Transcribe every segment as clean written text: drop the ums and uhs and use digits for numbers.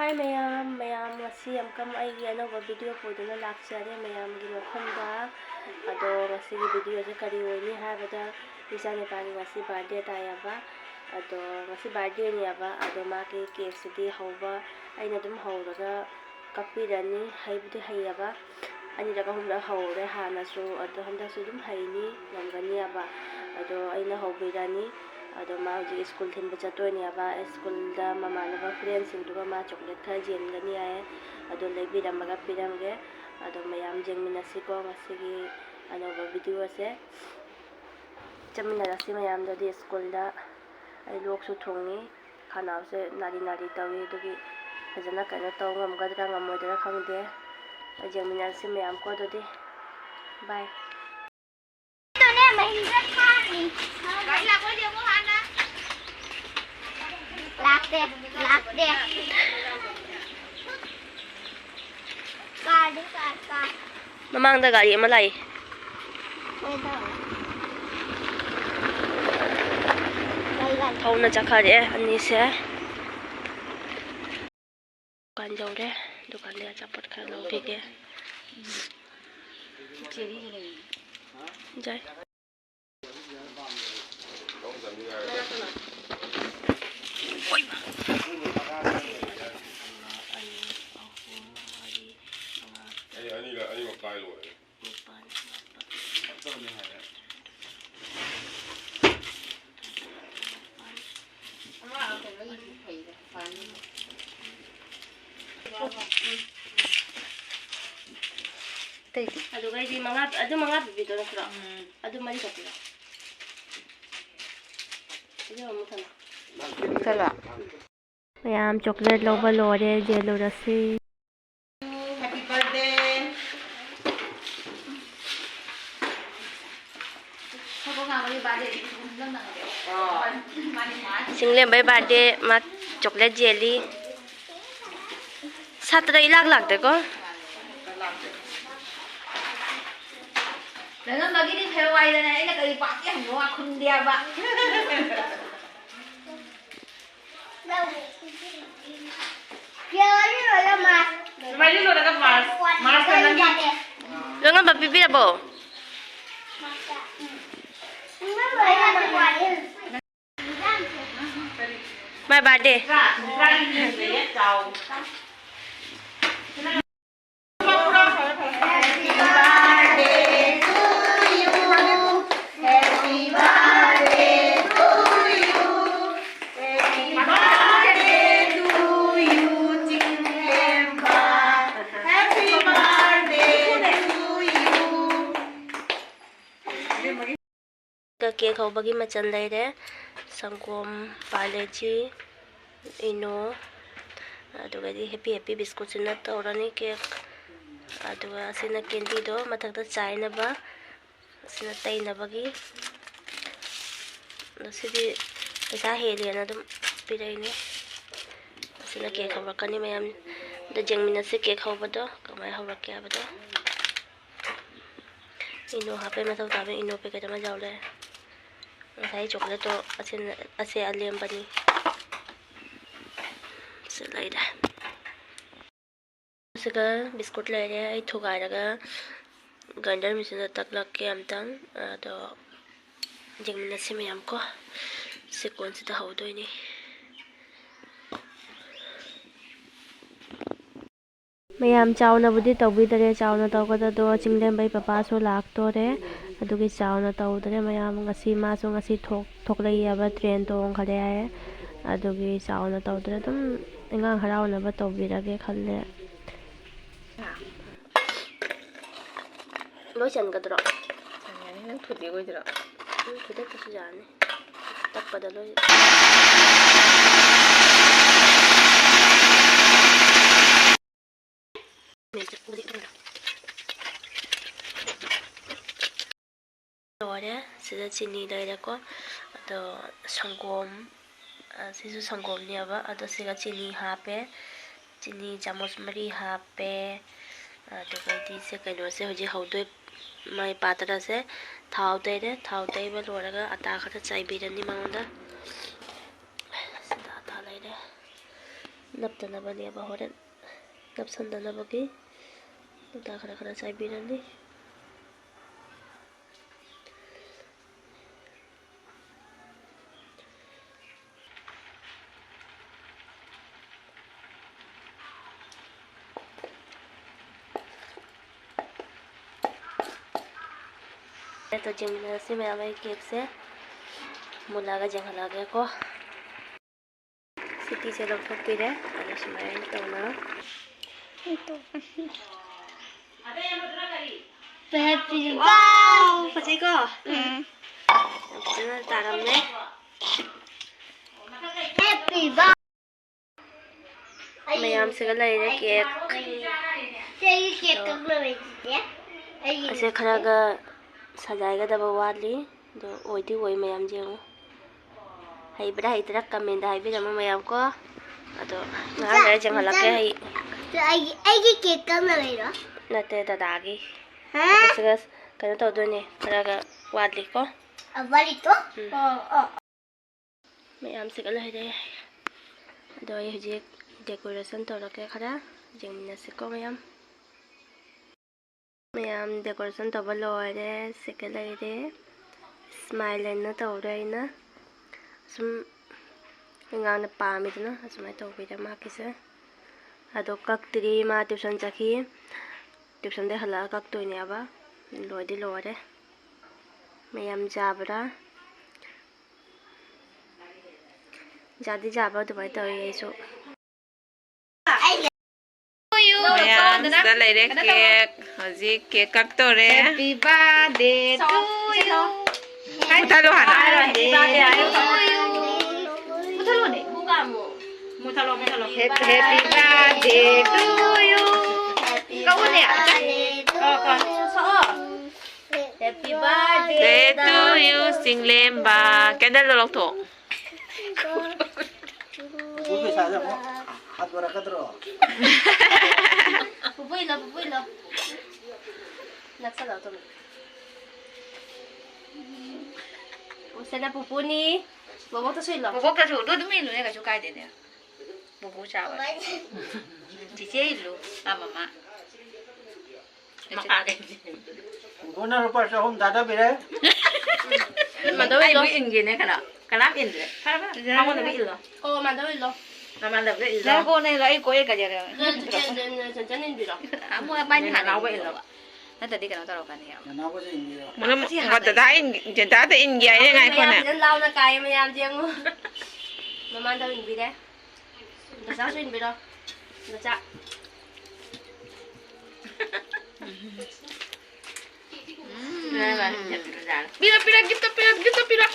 Hi mayam ngasi amkam aigi anova video poduna lakchare mayamgi mafamda ado ngasi video je kari oini habada isane pagi ngasi birthday tayaba ado ngasi birthday ni aba ado magi cake sidi hauba aina dum hauraga kapirani haibudi hayaba ani daga humla haure hanasu ado handasu dum haini ngangani aba ado aina haubirani ado ma hoji school thin bacha to ni aba school da mama na ba friends sing duga ma chocolate kha jen gani ay ado lebi ramaga piramge ado mayam jengmina siko ngasigi ano ba video ase chamina rasi mayam da di school da ai lok su thongi khana se nari nari tawi dugi fajana kana taw ngam gadra ngamodra khangde jengmina si mayam ko do di bye to ne mahindra khani gari la ko je mo hana lạc đẹp ca đi ca mamang da gari ma lai thau na chakha re ani se dukan jau re dukan le chapot kha lo ke jai Aduh guys, di mangap video na sila. Aduh mali ka pula. Aduh mo sana. Sala. Mayam chocolate loba lore jello rasi. Happy birthday. Single by birthday mat chocolate jelly. Satra ilag lagde ko. Dengan begini hewai dan ini kali pakai semua akun dia pak. Dia lagi ada mas. Mari lo ada mas. Mas kan lagi. Lo ngapa pipi apa? My birthday. Cake bagi macam lain sangkom paleji ino aduga di happy biscuit sina taurani cake aduga sina candy do mathakta chai na ba sina tai na bagi sidi pesa heli na dum pirai ni sina cake hawakani mayam da jengmina se cake hawbado kamai hawrakya bado ino hape mathau tabe ino pe kadama jawle Saya coklat tu asyik alien bani. Selai dah. Sekarang biskut lagi, itu gara-gara gandar misalnya tak lagi amtang, ada jangan nasi mayam ko, sekuen sudah hau tu ini. Mayam caw na budi tau budi dere caw na tau kata do cingden bai papa so lak to re adugi caw na tau dere mayam ngasi ma so ngasi thok lai aba train to ong khale ay adugi caw na tau dere dum engang harau na ba tau bi rage khalle lo chan ka dro Ini yang thudi ko dro. thude ko su jane tak pada lo Lore, sida chini lere ko, ado sangom, sisu sangom ni aba, ado siga chini hape, chini chamos mari hape, ado kadi se kano se hoji haudo mai patra se thau dai ba lore ga ata khata chai bi ni mangda, sida ta lai de, ꯅꯞꯇꯅꯕꯅꯦꯕ ꯍꯣꯔꯦꯟ ꯅꯞꯁꯟꯗꯅꯕꯒꯤ ꯑꯗꯨꯗ ꯈꯔ ꯈꯔ ꯆꯥꯏꯕꯤꯔꯅꯤ. तो जेंगमिनरसे ma'am आई cake से मुलागा जेंगहलागे को city से लौटोक्पिरे अदो सुमाइन तौना happy wow फजै को फजना तारमने हैप्पी वाओ मैम से लैरे केक सेगी केक कब लेते ऐसे खरागा सजाएगदबा वाली दो ओइदी ओइ मैम जेंगो हाइब्रा हाइतरा कमेंट हाइबिरम मैम को अदो ना ले जेंगहलाके हई तो आईगी केक कब लेरो नते दादागी हां बसगस कनो तौदोने खरागा वाली को अबली तो मैम से लैरे दो हजे डेकोरेशन तौरके खरा जेंगमिनसे को मैम डेकोरेशन तब लोरे सेके लैरे स्माइल न तौरेना सुम इंगांना पामिदना असुमाय तौबिरे माकिसे अदो कक्तरी मा ट्यूशन चखी ट्यूशन दे हला कक्तोइनेबा लोदी लोरे मैम जाबरा जादी जाबा दुबाई तौई ऐसो मैम सदा लेरे केक हजी केक कट तोरे हैप्पी बर्थडे टू यू मुथालो हाना हैप्पी बर्थडे टू यू कौने हैप्पी बर्थडे टू यू सिंगलेम्बा कैंडल लौटो Bukan saja mau hat berakat roh. Pupuy lo nagsalaw to usa na pupu ni bobo to suy lo bobo ka su do dumi lu ne ka su kai de ne bobo cha wa ji che lu mama maka de Guna rupa sahum dada bere. mando lo in ge ne kana kana in de mama na bi lo oh mando lo mama na bi lo ko ne lo ai ko e ka ja 전 인비로 mo ba ni ha na wa lo na ta di ka na ta ro ka ne ya Yang apa sih ini? mo mo ta da in je ta de in ge ai ngai ko ne 전 lao na kaya mayam jeng mama daw inbi de da sa su inbi do da cha pira pira gitu pira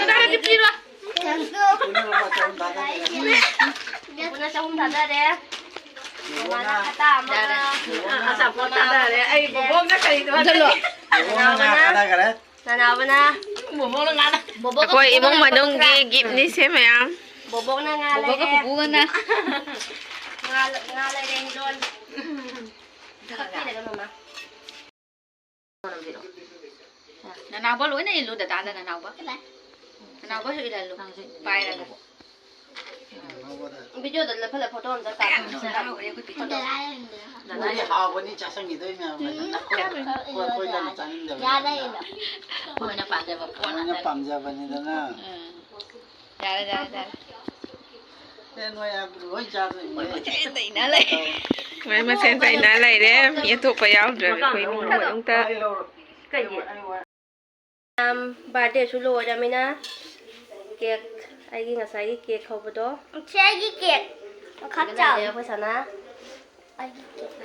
da di pira Guna rupa sahum dada bere. Puna sa hum dada de mama na kata mama asa po ta da de ai bobo na kai do lo Guna ada kare. nanawa na bobo na nga na bobo ako imong manong gi gift ni si ma'am bobok na nga bobo ka pupuan na nga lay rin doon kapti na mama nanaw ba lo na ilu da da nanaw ba nanaw ba su ilalo pai ra ko video da pala photo on da ka Ini hawa ni casang gitu ya. Kau dah nak cangin dah. ज्यादा ही लो ko na pa da ba po na Namanya pamjaba ni dah na. ja Yang wah ya, wah jatuh ini. mai ma sen tai na lai de ya to pa yaw dra ko ni mo yung ta birthday su lo jamina cake ai gi ngasai gi cake khobdo सेगी cake खच्चा le ko sana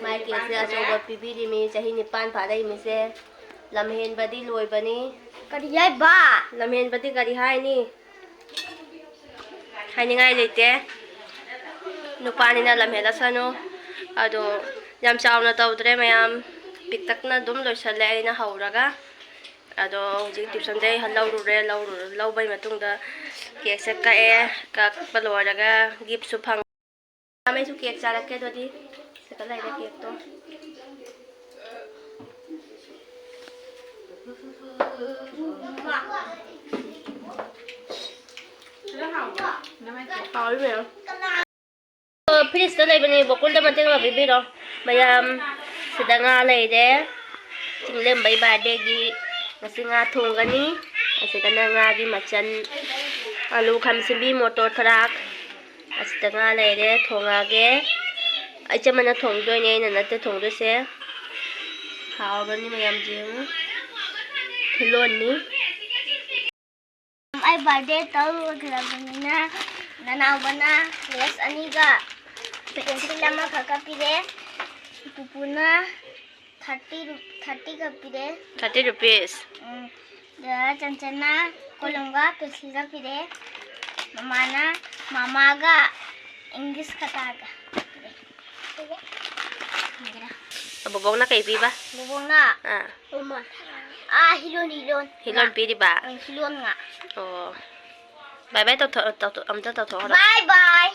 mai cake se aso pipi di mi chahi ni pan pha dai mi se lamhen badi loi bani करिया बा lamhen badi kari hai ni hai ni ngai leite nupani na lamhen la sanu ado yam chawna tawdre mayam piktakna dum loisale aina hauraga ado hojik tuition dai halaurure laubai matungda cake se kae kak paloraga gift su phang amai su cake charake dodi se ka lai da cake to Tao biết không? ꯐ꯭ꯔꯤꯖꯇ ꯂꯩꯕꯅꯦ ꯕꯣꯀꯨꯜꯗ ꯃꯇꯦꯡ ꯄꯤꯕꯤꯔꯣ ꯃꯌꯥꯝ ꯁꯤꯗ ꯉꯥ ꯂꯩꯔꯦ ꯆꯤꯡꯂꯦꯝꯕꯩ ꯕꯥꯔꯗꯦꯒꯤ ꯉꯁꯤ ꯉꯥ ꯊꯣꯡꯒꯅꯤ ꯑꯁꯤꯗꯅ ꯉꯥꯒꯤ ꯃꯆꯜ ꯑꯂꯨ ꯈꯥꯃꯦꯟꯁꯤꯟꯕꯤ ꯃꯣꯇꯣꯔ ꯊꯔꯥꯛ ꯑꯁꯤꯗ ꯉꯥ ꯂꯩꯔꯦ ꯊꯣꯡꯉꯒꯦ ꯑꯩꯆꯃꯅ ꯊꯣꯡꯗꯣꯏꯅꯦ ꯑꯩꯅ ꯅꯠꯇꯦ ꯊꯣꯡꯗꯣꯏꯁꯦ ꯍꯥꯎꯔꯅꯤ ꯃꯌꯥꯝꯁꯦ ꯈꯨꯂꯣꯟꯅꯤ ꯑꯩ ꯕꯥꯔꯗꯦ ꯇꯧꯈ꯭ꯔꯕꯅꯤꯅ ꯅꯅꯥꯎꯕꯅ ꯂꯦꯁ ꯑꯅꯤꯒ ꯄꯦꯟꯁꯤꯜ ꯑꯃꯈꯛꯀ ꯄꯤꯔꯦ ꯄꯨꯄꯨꯅ 30 ꯄꯤꯔꯦ 30 rupees ꯆꯟꯆꯟꯅ ꯀꯣꯂꯝꯒ ꯄꯦꯟꯁꯤꯜꯒ ꯄꯤꯔꯦ ꯃꯃꯥꯒ ꯏꯪꯂꯤꯁ ꯈꯇꯥꯒ ꯄꯤꯔꯦ ꯕꯣꯕꯣꯛꯅ ꯀꯩ ꯄꯤꯕ ꯕꯣꯕꯣꯛꯅ ꯍꯤꯂꯣꯟ ꯄꯤꯔꯤꯕ ꯍꯤꯂꯣꯟ ꯉꯥ ꯑꯣ ꯕꯥꯏ ꯕꯥꯏ ꯑꯝꯇ ꯇꯧꯊꯣꯛꯑꯣ ꯕꯥꯏ ꯕꯥꯏ